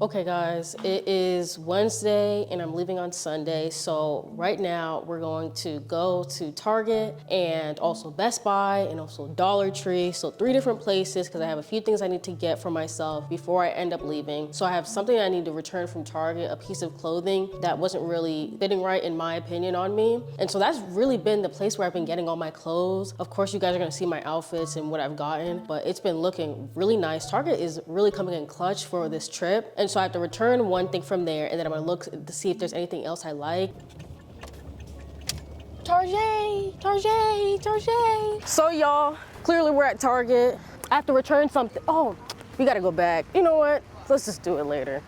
Okay guys, it is Wednesday and I'm leaving on Sunday. So right now we're going to go to Target and also Best Buy and also Dollar Tree. So 3 different places because I have a few things I need to get for myself before I end up leaving. So I have something I need to return from Target, a piece of clothing that wasn't really fitting right in my opinion on me. And so that's really been the place where I've been getting all my clothes. Of course you guys are gonna see my outfits and what I've gotten, but it's been looking really nice. Target is really coming in clutch for this trip. And so I have to return one thing from there and then I'm gonna look to see if there's anything else I like. Target. So y'all, clearly we're at Target. I have to return something. Oh, we gotta go back. You know what? Let's just do it later.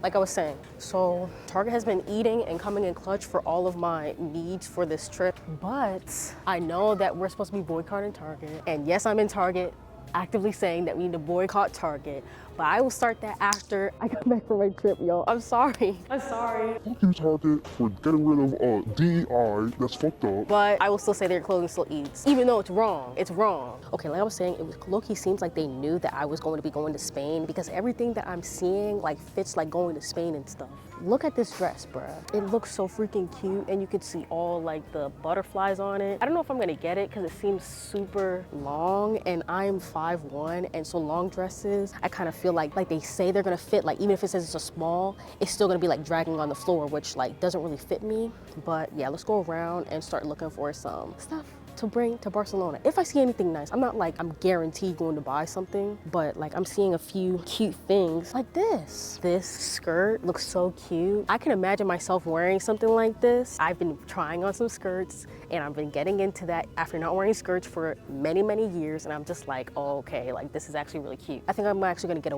Like I was saying, so Target has been eating and coming in clutch for all of my needs for this trip, but I know that we're supposed to be boycotting Target. And yes, I'm in Target, actively saying that we need to boycott Target, but I will start that after I come back from my trip, y'all. I'm sorry. Fuck you, Target, for getting rid of DEI. That's fucked up. But I will still say their clothing still eats, even though it's wrong. It's wrong. Okay, like I was saying, it was low-key seems like they knew that I was going to be going to Spain because everything that I'm seeing like fits like going to Spain and stuff. Look at this dress, bruh. It looks so freaking cute and you could see all like the butterflies on it. I don't know if I'm gonna get it because it seems super long and I'm 5'1", and so long dresses, I kind of feel like they say they're gonna fit, like even if it says it's a small, it's still gonna be like dragging on the floor, which like doesn't really fit me. But yeah, let's go around and start looking for some stuff to bring to Barcelona. If I see anything nice, I'm not like I'm guaranteed going to buy something, but like I'm seeing a few cute things like this. This skirt looks so cute. I can imagine myself wearing something like this. I've been trying on some skirts and I've been getting into that after not wearing skirts for many, many years. And I'm just like, oh, okay, like this is actually really cute. I think I'm actually gonna get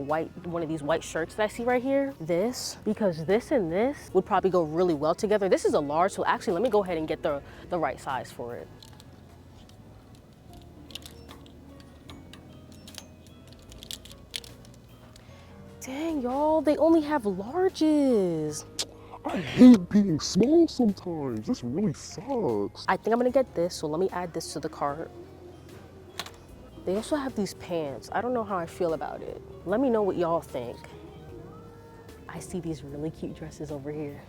one of these white shirts that I see right here. This, because this and this would probably go really well together. This is a large, so actually let me go ahead and get the right size for it. Dang, y'all, they only have larges. I hate being small sometimes. This really sucks. I think I'm gonna get this, so let me add this to the cart. They also have these pants. I don't know how I feel about it. Let me know what y'all think. I see these really cute dresses over here.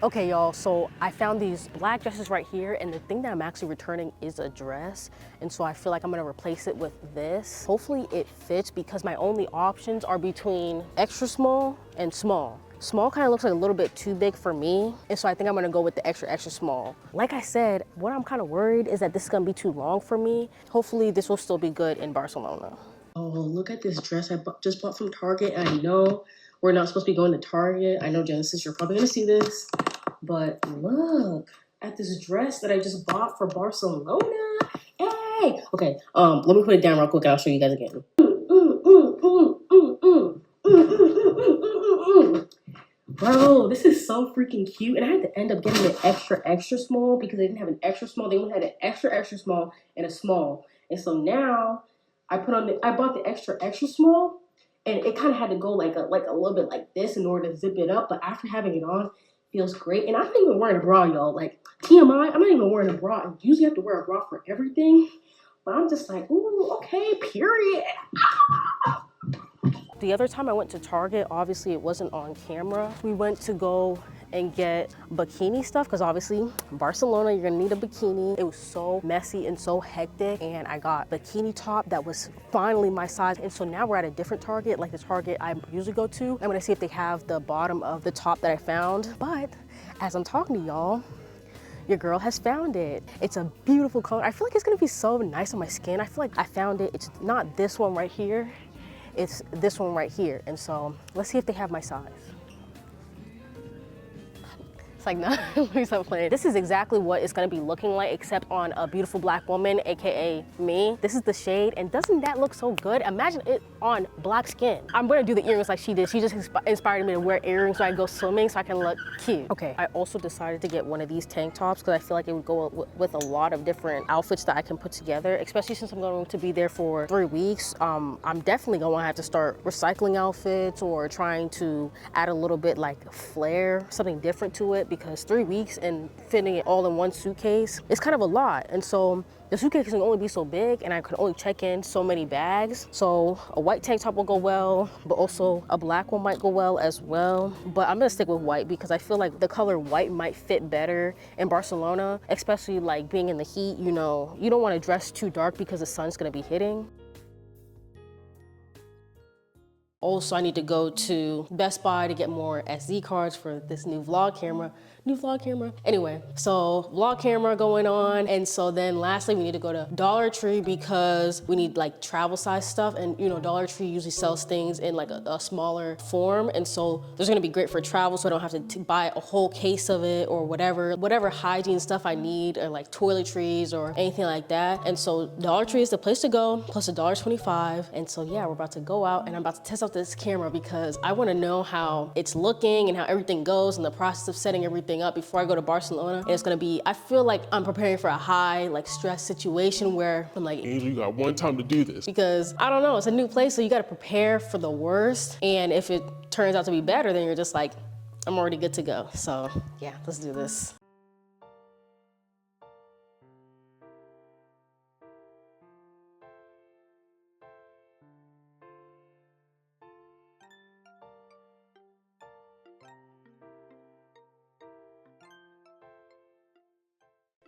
Okay, y'all, so I found these black dresses right here, and the thing that I'm actually returning is a dress, and so I feel like I'm gonna replace it with this. Hopefully it fits because my only options are between extra small and small. Small kind of looks like a little bit too big for me, and so I think I'm gonna go with the extra, extra small. Like I said, what I'm kind of worried is that this is gonna be too long for me. Hopefully this will still be good in Barcelona. Oh, look at this dress I just bought from Target. I know we're not supposed to be going to Target. I know, Genesis, you're probably gonna see this, but look at this dress that I just bought for Barcelona. Hey! Okay, let me put it down real quick and I'll show you guys again. Bro, this is so freaking cute. And I had to end up getting an extra, extra small because they didn't have an extra small. They only had an extra, extra small and a small. And so now I bought the extra, extra small, and it kind of had to go like a little bit like this in order to zip it up. But after having it on, it feels great. And I'm not even wearing a bra, y'all. Like TMI, I'm not even wearing a bra. I usually have to wear a bra for everything. But I'm just like, ooh, okay, period. The other time I went to Target, obviously it wasn't on camera. We went to go and get bikini stuff because obviously Barcelona, you're gonna need a bikini. It was so messy and so hectic, and I got a bikini top that was finally my size. And so now we're at a different Target, like the Target I usually go to. I'm gonna see if they have the bottom of the top that I found. But as I'm talking to y'all, your girl has found it. It's a beautiful color. I feel like it's gonna be so nice on my skin. I feel like I found it. It's not this one right here. It's this one right here. And so let's see if they have my size. It's like, no, please stop playing. This is exactly what it's gonna be looking like, except on a beautiful black woman, AKA me. This is the shade, and doesn't that look so good? Imagine it on black skin. I'm gonna do the earrings like she did. She just inspired me to wear earrings so I can go swimming so I can look cute. Okay, I also decided to get one of these tank tops because I feel like it would go with a lot of different outfits that I can put together, especially since I'm going to be there for 3 weeks. I'm definitely gonna have to start recycling outfits or trying to add a little bit like flair, something different to it. because 3 weeks and fitting it all in one suitcase, it's kind of a lot. And so the suitcase can only be so big and I can only check in so many bags. So a white tank top will go well, but also a black one might go well as well. But I'm gonna stick with white because I feel like the color white might fit better in Barcelona, especially like being in the heat, you know, you don't wanna dress too dark because the sun's gonna be hitting. Also, I need to go to Best Buy to get more SD cards for this new vlog camera. Anyway, so vlog camera going on. And so then lastly, we need to go to Dollar Tree because we need like travel size stuff. And you know, Dollar Tree usually sells things in like a smaller form. And so there's gonna be great for travel so I don't have to buy a whole case of it or whatever hygiene stuff I need or like toiletries or anything like that. And so Dollar Tree is the place to go, plus $1.25. And so yeah, we're about to go out and I'm about to test out this camera because I wanna know how it's looking and how everything goes and the process of setting everything up before I go to Barcelona. And it's gonna be, I feel like I'm preparing for a high like stress situation where I'm like, Angel, you got one time to do this. because I don't know, it's a new place, so you gotta prepare for the worst. And if it turns out to be better, then you're just like, I'm already good to go. So yeah, let's do this.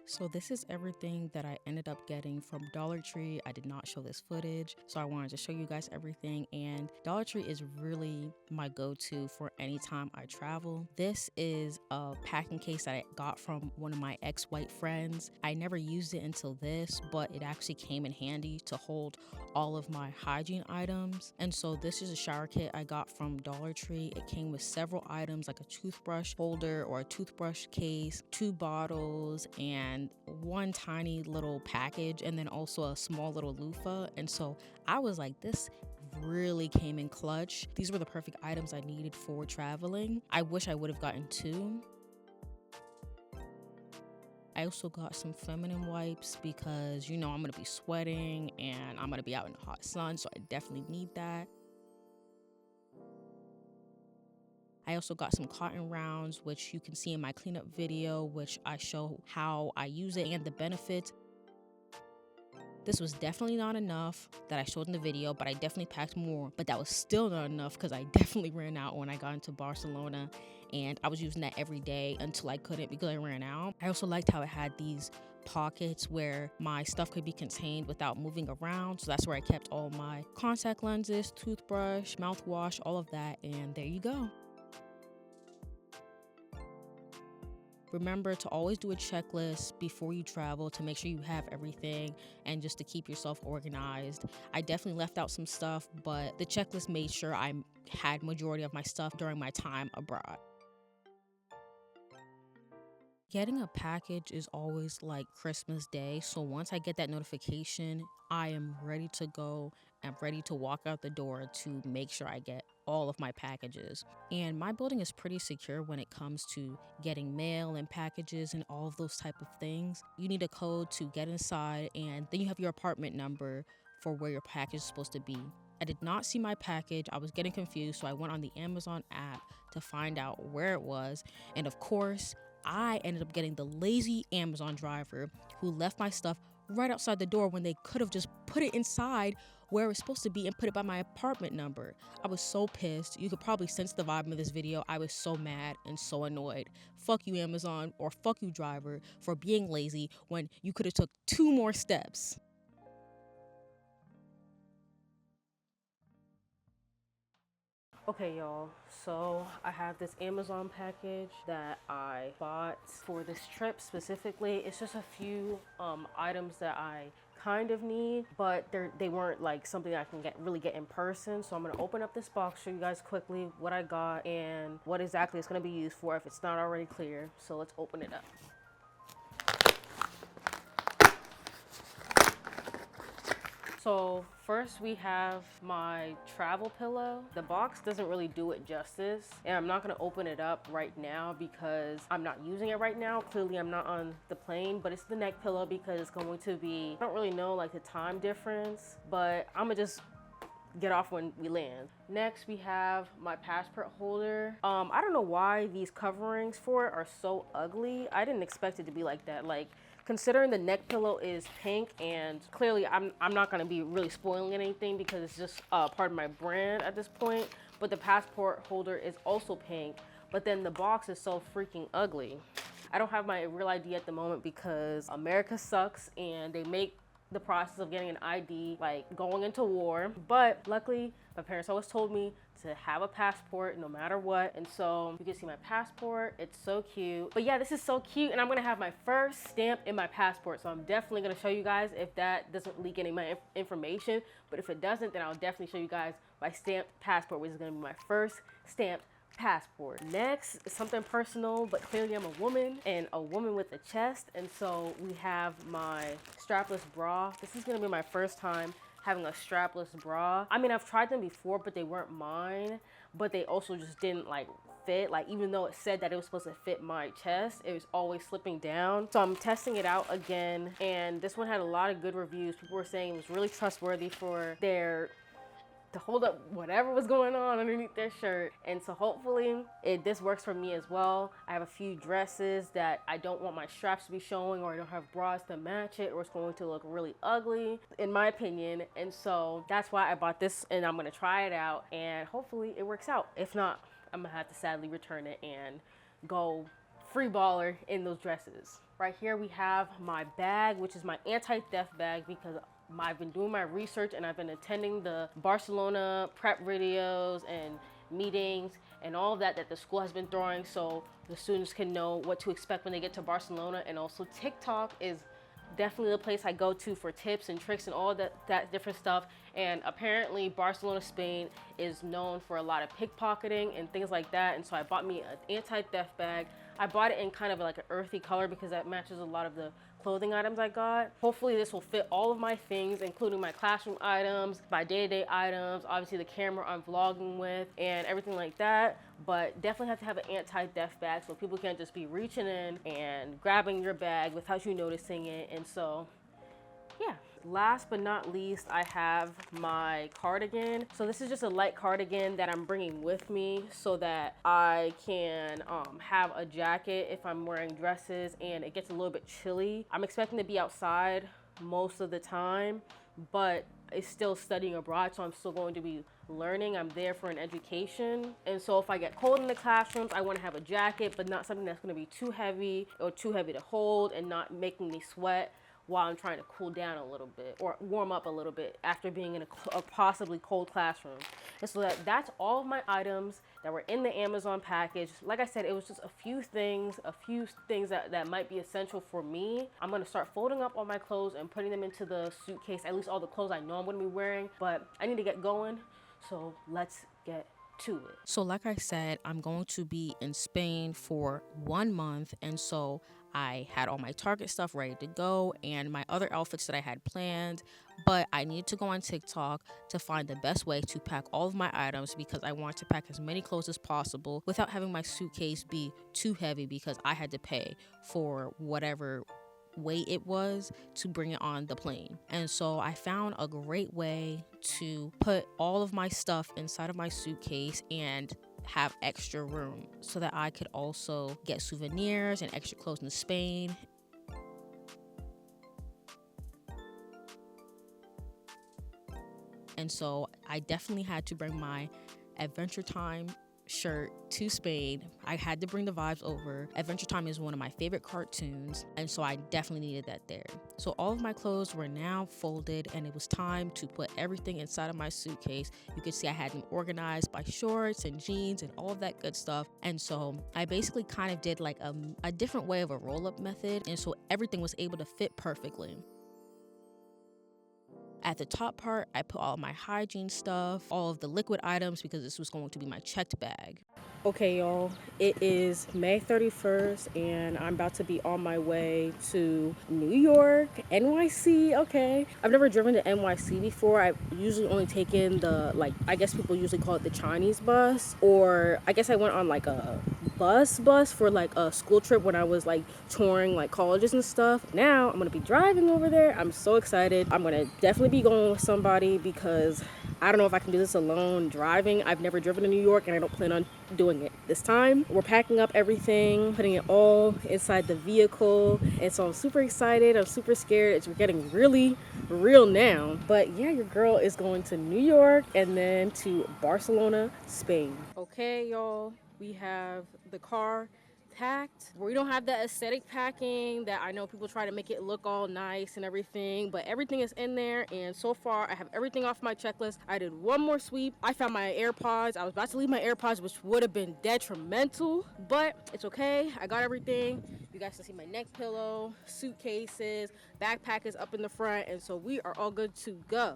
So this is everything that I ended up getting from Dollar Tree. I did not show this footage, so I wanted to show you guys everything. And Dollar Tree is really my go-to for any time I travel. This is a packing case that I got from one of my ex-white friends. I never used it until this, but it actually came in handy to hold all of my hygiene items. And so this is a shower kit I got from Dollar Tree. It came with several items like a toothbrush holder or a toothbrush case, 2 bottles, and one tiny little package, and then also a small little loofah. And so I was like, this really came in clutch. These were the perfect items I needed for traveling. I wish I would have gotten 2. I also got some feminine wipes because, you know, I'm gonna be sweating and I'm gonna be out in the hot sun, so I definitely need that. I also got some cotton rounds, which you can see in my cleanup video, which I show how I use it and the benefits. This was definitely not enough that I showed in the video, but I definitely packed more. But that was still not enough because I definitely ran out when I got into Barcelona, and I was using that every day until I couldn't because I ran out. I also liked how it had these pockets where my stuff could be contained without moving around. So that's where I kept all my contact lenses, toothbrush, mouthwash, all of that, and there you go. Remember to always do a checklist before you travel to make sure you have everything and just to keep yourself organized. I definitely left out some stuff, but the checklist made sure I had majority of my stuff during my time abroad. Getting a package is always like Christmas Day, so once I get that notification, I am ready to go and ready to walk out the door to make sure I get all of my packages. And my building is pretty secure when it comes to getting mail and packages and all of those type of things. You need a code to get inside, and then you have your apartment number for where your package is supposed to be. I did not see my package. I was getting confused, so I went on the Amazon app to find out where it was. And of course, I ended up getting the lazy Amazon driver who left my stuff right outside the door when they could have just put it inside where it was supposed to be and put it by my apartment number. I was so pissed. You could probably sense the vibe in this video. I was so mad and so annoyed. Fuck you, Amazon, or fuck you, driver, for being lazy when you could have took 2 more steps. Okay, y'all, so I have this Amazon package that I bought for this trip specifically. It's just a few items that I kind of need, but they weren't like something I can really get in person. So I'm gonna open up this box, show you guys quickly what I got and what exactly it's gonna be used for if it's not already clear. So let's open it up. So first we have my travel pillow. The box doesn't really do it justice, and I'm not gonna open it up right now because I'm not using it right now. Clearly I'm not on the plane, but it's the neck pillow because it's going to be, I don't really know like the time difference, but I'm gonna just get off when we land. Next, we have my passport holder. I don't know why these coverings for it are so ugly. I didn't expect it to be like that. Like, considering the neck pillow is pink, and clearly I'm not gonna be really spoiling anything because it's just part of my brand at this point, but the passport holder is also pink, but then the box is so freaking ugly. I don't have my real ID at the moment because America sucks and they make the process of getting an ID like going into war. But luckily, my parents always told me to have a passport no matter what. And so you can see my passport. It's so cute. But yeah, this is so cute. And I'm gonna have my first stamp in my passport. So I'm definitely gonna show you guys if that doesn't leak any of my information. But if it doesn't, then I'll definitely show you guys my stamped passport, which is gonna be my first stamped passport. Next, something personal, but clearly I'm a woman and a woman with a chest, and so we have my strapless bra. This is gonna be my first time having a strapless bra. I mean, I've tried them before, but they weren't mine, but they also just didn't like fit. Like, even though it said that it was supposed to fit my chest, it was always slipping down. So I'm testing it out again, and this one had a lot of good reviews. People were saying it was really trustworthy for their to hold up whatever was going on underneath their shirt. And so hopefully this works for me as well. I have a few dresses that I don't want my straps to be showing, or I don't have bras to match it, or it's going to look really ugly in my opinion. And so that's why I bought this, and I'm gonna try it out and hopefully it works out. If not, I'm gonna have to sadly return it and go free baller in those dresses. Right here we have my bag, which is my anti-theft bag, because I've been doing my research and I've been attending the Barcelona prep videos and meetings and all of that the school has been throwing, so the students can know what to expect when they get to Barcelona. And also TikTok is definitely the place I go to for tips and tricks and all that different stuff. And apparently Barcelona, Spain is known for a lot of pickpocketing and things like that. And so I bought me an anti-theft bag. I bought it in kind of like an earthy color because that matches a lot of the clothing items I got. Hopefully this will fit all of my things, including my classroom items, my day-to-day items, obviously the camera I'm vlogging with, and everything like that. But definitely have to have an anti-theft bag so people can't just be reaching in and grabbing your bag without you noticing it. And so, yeah. Last but not least, I have my cardigan. So this is just a light cardigan that I'm bringing with me so that I can have a jacket if I'm wearing dresses and it gets a little bit chilly. I'm expecting to be outside most of the time, but it's still studying abroad, so I'm still going to be learning. I'm there for an education. And so if I get cold in the classrooms, I want to have a jacket, but not something that's going to be too heavy or too heavy to hold and not making me sweat while I'm trying to cool down a little bit or warm up a little bit after being in a possibly cold classroom. And so that's all of my items that were in the Amazon package. Like I said, it was just a few things that might be essential for me. I'm gonna start folding up all my clothes and putting them into the suitcase, at least all the clothes I know I'm gonna be wearing, but I need to get going. So let's get to it. So like I said, I'm going to be in Spain for 1 month, and so I had all my Target stuff ready to go and my other outfits that I had planned, but I needed to go on TikTok to find the best way to pack all of my items because I wanted to pack as many clothes as possible without having my suitcase be too heavy because I had to pay for whatever weight it was to bring it on the plane. And so I found a great way to put all of my stuff inside of my suitcase and have extra room so that I could also get souvenirs and extra clothes in Spain. And so I definitely had to bring my Adventure Time shirt to Spain. I had to bring the vibes over. Adventure Time is one of my favorite cartoons, and so I definitely needed that there. So all of my clothes were now folded, and it was time to put everything inside of my suitcase. You could see I had them organized by shorts and jeans and all of that good stuff. And so I basically kind of did like a different way of a roll-up method, and so everything was able to fit perfectly. At the top part, I put all my hygiene stuff, all of the liquid items, because this was going to be my checked bag. Okay, y'all, it is May 31st, and I'm about to be on my way to New York, NYC, okay. I've never driven to NYC before. I've usually only taken the, I guess people usually call it the Chinese bus, or I guess I went on like a bus for like a school trip when I was like touring like colleges and stuff. Now I'm gonna be driving over there. I'm so excited. I'm gonna definitely be going with somebody because I don't know if I can do this alone driving. I've never driven to New York and I don't plan on doing it this time. We're packing up everything, putting it all inside the vehicle. And so I'm super excited. I'm super scared. It's getting really real now. But yeah, your girl is going to New York and then to Barcelona, Spain. Okay, y'all, we have the car packed. We don't have that aesthetic packing that I know people try to make it look all nice and everything, but everything is in there, and so far I have everything off my checklist. I did one more sweep. I found my AirPods. I was about to leave my AirPods, which would have been detrimental, but it's okay. I got everything. You guys can see my neck pillow, suitcases, backpack is up in the front, and so we are all good to go.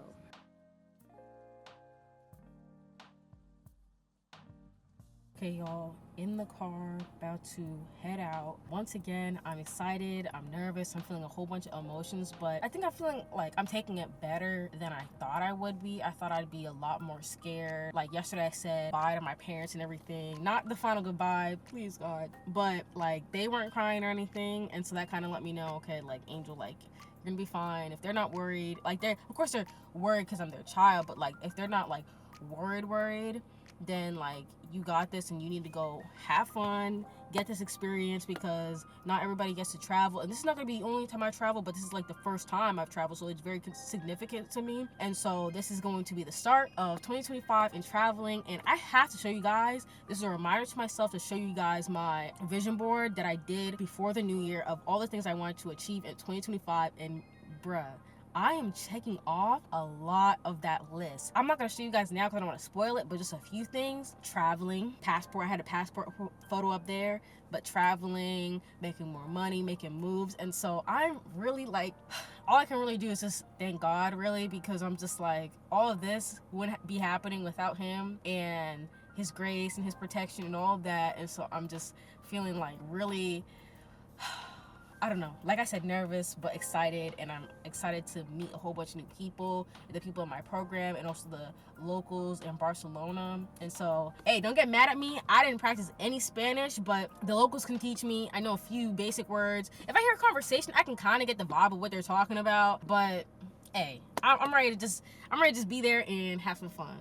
Okay, y'all, in the car, about to head out. Once again, I'm excited, I'm nervous, I'm feeling a whole bunch of emotions, but I think I'm feeling like I'm taking it better than I thought I would be. I thought I'd be a lot more scared. Like yesterday I said bye to my parents and everything. Not the final goodbye, please God, but like they weren't crying or anything, and so that kind of let me know, okay, like Angel, like you're gonna be fine. If they're not worried, like they're, of course they're worried because I'm their child, but like if they're not like worried, then like you got this and you need to go have fun, get this experience, because not everybody gets to travel, and this is not gonna be the only time I travel, but this is like the first time I've traveled, so it's very significant to me. And so this is going to be the start of 2025 in traveling, and I have to show you guys, this is a reminder to myself to show you guys my vision board that I did before the new year of all the things I wanted to achieve in 2025, and bruh, I am checking off a lot of that list. I'm not gonna show you guys now because I don't want to spoil it, but just a few things. Traveling, passport, I had a passport photo up there, but traveling, making more money, making moves. And so I'm really like, all I can really do is just thank God, really, because I'm just like, all of this wouldn't be happening without him and his grace and his protection and all of that. And so I'm just feeling like really, I don't know, like I said, nervous but excited, and I'm excited to meet a whole bunch of new people, the people in my program, and also the locals in Barcelona. And so, hey, don't get mad at me. I didn't practice any Spanish, but the locals can teach me. I know a few basic words. If I hear a conversation, I can kind of get the vibe of what they're talking about. But hey, I'm ready to just be there and have some fun.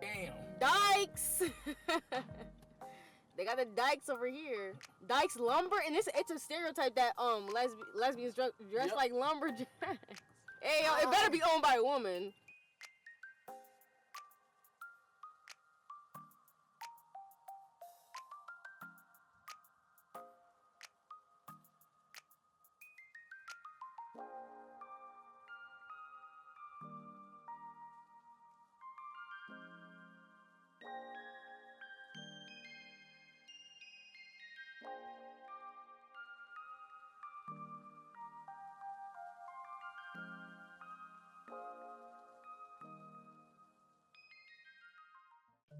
Damn. Dykes! They got the Dykes over here. Dykes lumber, and it's a stereotype that lesbians dress Yep. like lumberjacks. Hey, yo, it better be owned by a woman.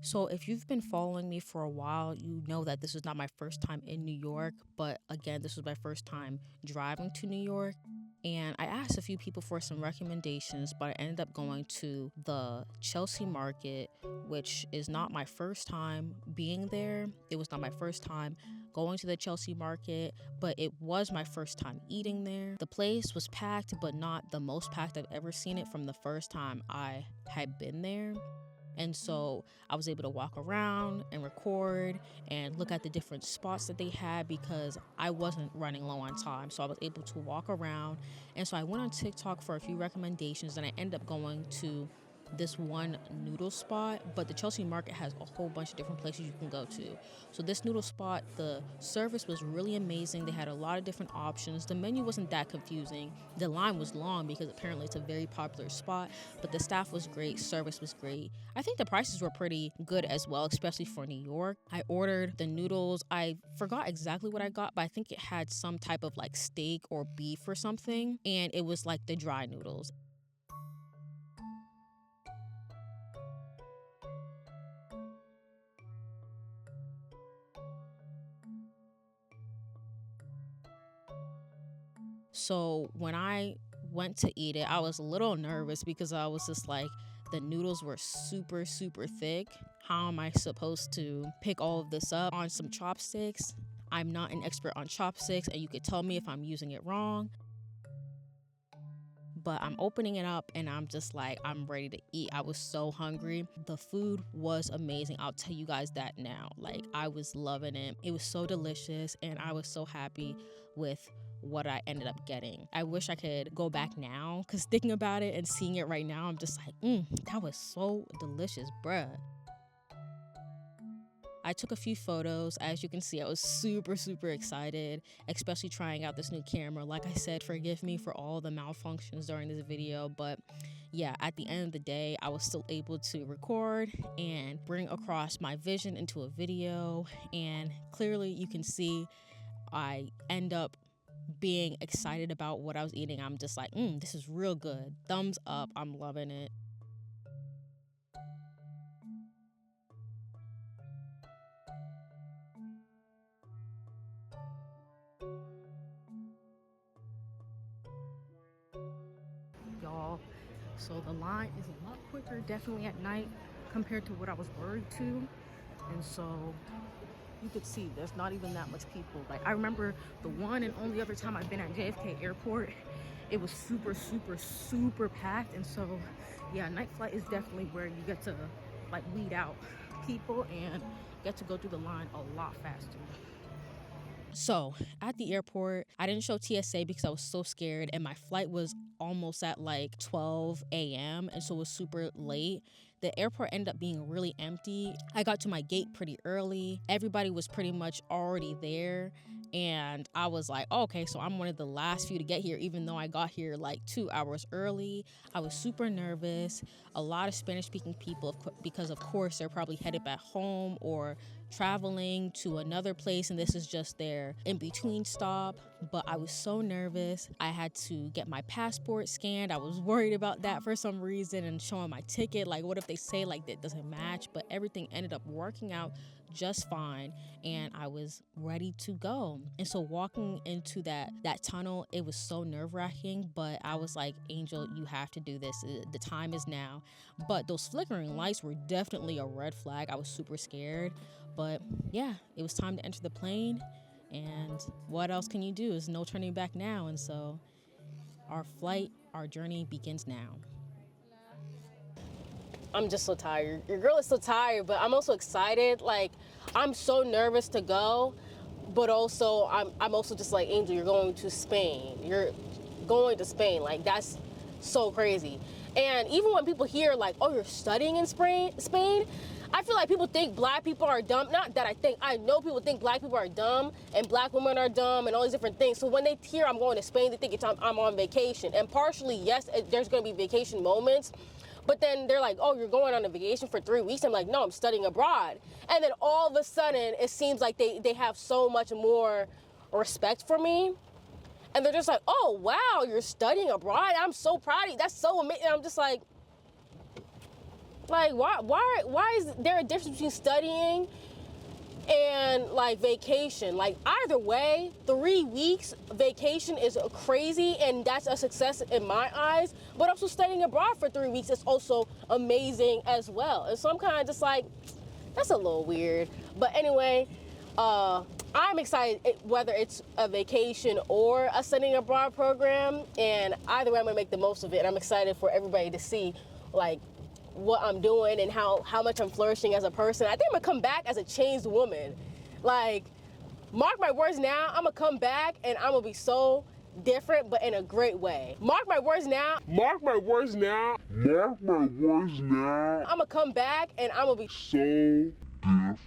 So if you've been following me for a while, you know that this is not my first time in New York, but again, this was my first time driving to New York. And I asked a few people for some recommendations, but I ended up going to the Chelsea Market, which is not my first time being there. It was not my first time going to the Chelsea Market, but it was my first time eating there. The place was packed, but not the most packed I've ever seen it from the first time I had been there. And so I was able to walk around and record and look at the different spots that they had because I wasn't running low on time. So I was able to walk around. And so I went on TikTok for a few recommendations and I ended up going to this one noodle spot, but the Chelsea Market has a whole bunch of different places you can go to. So this noodle spot, the service was really amazing. They had a lot of different options. The menu wasn't that confusing. The line was long because apparently it's a very popular spot, but the staff was great, service was great. I think the prices were pretty good as well, especially for New York. I ordered the noodles. I forgot exactly what I got, but I think it had some type of like steak or beef or something, and it was like the dry noodles. So when I went to eat it, I was a little nervous because I was just like, the noodles were super, super thick. How am I supposed to pick all of this up on some chopsticks? I'm not an expert on chopsticks, and you could tell me if I'm using it wrong. But I'm opening it up and I'm just like, I'm ready to eat. I was so hungry. The food was amazing. I'll tell you guys that now. Like, I was loving it. It was so delicious and I was so happy with what I ended up getting. I wish I could go back now because thinking about it and seeing it right now, I'm just like, that was so delicious, bruh. I took a few photos. As you can see, I was super, super excited, especially trying out this new camera. Like I said, forgive me for all the malfunctions during this video, but yeah, at the end of the day, I was still able to record and bring across my vision into a video. And clearly you can see I end up being excited about what I was eating. I'm just like, this is real good. Thumbs up. I'm loving it. Y'all, so the line is a lot quicker definitely at night compared to what I was worried to, and so you could see there's not even that much people. Like, I remember the one and only other time I've been at JFK Airport, it was super, super, super packed. And so yeah, night flight is definitely where you get to like weed out people and get to go through the line a lot faster. So at the airport, I didn't show TSA because I was so scared, and my flight was almost at like 12 a.m. and so it was super late. The airport ended up being really empty. I got to my gate pretty early. Everybody was pretty much already there. And I was like, oh, okay, so I'm one of the last few to get here, even though I got here like 2 hours early. I was super nervous. A lot of Spanish-speaking people, because of course they're probably headed back home or traveling to another place, and this is just their in-between stop. But I was so nervous. I had to get my passport scanned. I was worried about that for some reason, and showing my ticket. Like, what if they say like that doesn't match? But everything ended up working out just fine, and I was ready to go. And so walking into that tunnel, it was so nerve-wracking, but I was like, Angel, you have to do this. The time is now. But those flickering lights were definitely a red flag. I was super scared, but yeah, it was time to enter the plane, and what else can you do? There's no turning back now. And so our journey begins now. I'm just so tired. Your girl is so tired, but I'm also excited. Like, I'm so nervous to go, but also I'm also just like, Angel, you're going to Spain. You're going to Spain. Like, that's so crazy. And even when people hear like, oh, you're studying in Spain, I feel like people think black people are dumb. Not that I know people think black people are dumb and black women are dumb and all these different things. So when they hear I'm going to Spain, they think I'm on vacation. And partially, yes, there's going to be vacation moments. But then they're like, oh, you're going on a vacation for 3 weeks? I'm like, no, I'm studying abroad. And then all of a sudden, it seems like they have so much more respect for me. And they're just like, oh, wow, you're studying abroad? I'm so proud of you. That's so amazing. I'm just like, Like, why is there a difference between studying and like vacation? Like, either way, 3 weeks vacation is crazy, and that's a success in my eyes. But also studying abroad for 3 weeks is also amazing as well. And so I'm kind of just like, that's a little weird. But anyway, I'm excited whether it's a vacation or a studying abroad program, and either way I'm gonna make the most of it. And I'm excited for everybody to see like what I'm doing and how much I'm flourishing as a person. I think I'm gonna come back as a changed woman. Like, mark my words now, I'm gonna come back and I'm gonna be so different, but in a great way. Mark my words now. Mark my words now. Mark my words now. I'm gonna come back and I'm gonna be So different.